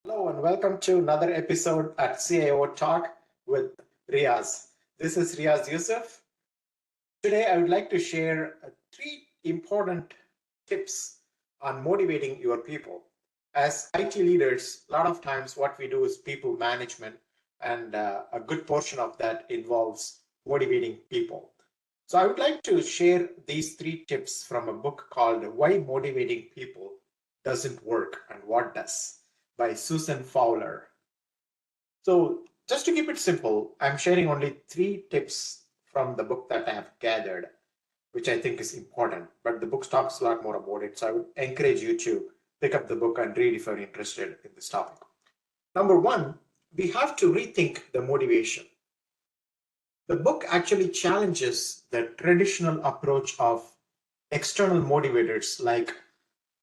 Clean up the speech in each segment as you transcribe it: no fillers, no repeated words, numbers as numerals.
Hello and welcome to another episode at CIO Talk with Riaz. This is Riaz Yusuff. Today I would like to share three important tips on motivating your people. As IT leaders, a lot of times what we do is people management, and a good portion of that involves motivating people. So I would like to share these three tips from a book called Why Motivating People Doesn't Work and What Does by Susan Fowler. So just to keep it simple, I'm sharing only three tips from the book that I have gathered, which I think is important. But the book talks a lot more about it. So I would encourage you to pick up the book and read if you're interested in this topic. Number one, we have to rethink the motivation. The book actually challenges the traditional approach of external motivators like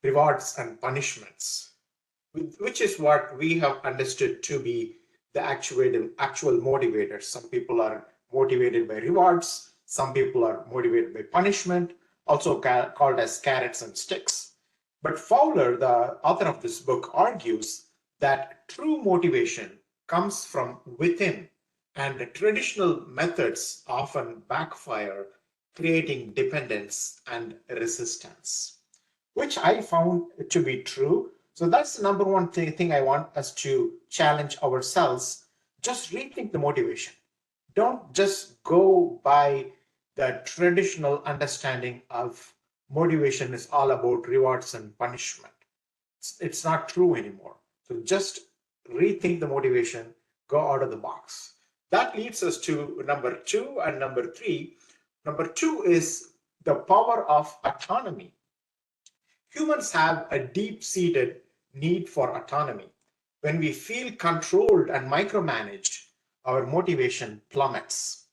rewards and punishments, which is what we have understood to be the actual motivators. Some people are motivated by rewards, some people are motivated by punishment, also called as carrots and sticks. But Fowler, the author of this book, argues that true motivation comes from within, and the traditional methods often backfire, creating dependence and resistance, which I found to be true. So that's the number one thing I want us to challenge ourselves. Just rethink the motivation. Don't just go by the traditional understanding of motivation is all about rewards and punishment. It's not true anymore. So just rethink the motivation, go out of the box. That leads us to number two and number three. Number two is the power of autonomy. Humans have a deep-seated need for autonomy. When we feel controlled and micromanaged, our motivation plummets.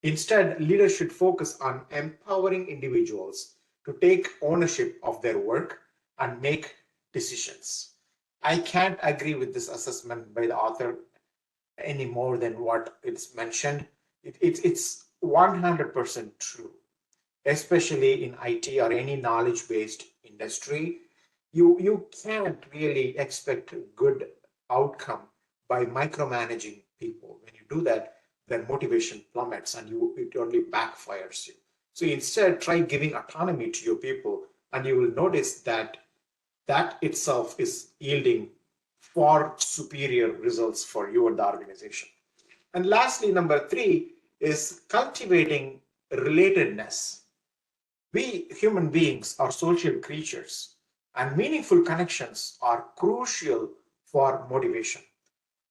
Instead, leaders should focus on empowering individuals to take ownership of their work and make decisions. I can't agree with this assessment by the author any more than what it's mentioned. It's 100% true, especially in IT or any knowledge-based industry. You can't really expect a good outcome by micromanaging people. When you do that, their motivation plummets and it only backfires you. So instead, try giving autonomy to your people, and you will notice that that itself is yielding far superior results for you and the organization. And lastly, number three is cultivating relatedness. We human beings are social creatures, and meaningful connections are crucial for motivation.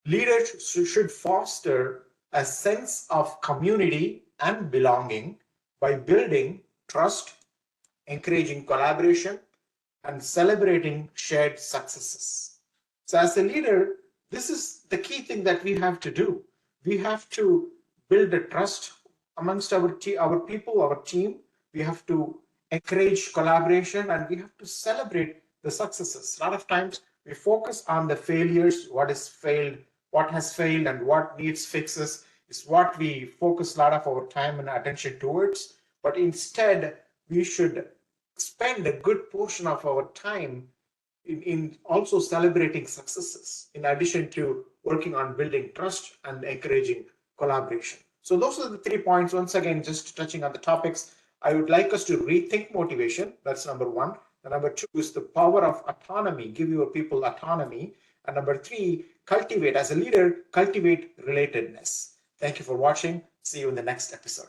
Leaders should foster a sense of community and belonging by building trust, encouraging collaboration, and celebrating shared successes. So, as a leader, this is the key thing that we have to do. We have to build a trust amongst our people, our team. We have to encourage collaboration, and we have to celebrate the successes. A lot of times we focus on the failures, what has failed, and what needs fixes is what we focus a lot of our time and attention towards. But instead, we should spend a good portion of our time in also celebrating successes, in addition to working on building trust and encouraging collaboration. So those are the 3 points. Once again, just touching on the topics, I would like us to rethink motivation. That's number one. And number two is the power of autonomy. Give your people autonomy. And number three, cultivate, as a leader, cultivate relatedness. Thank you for watching. See you in the next episode.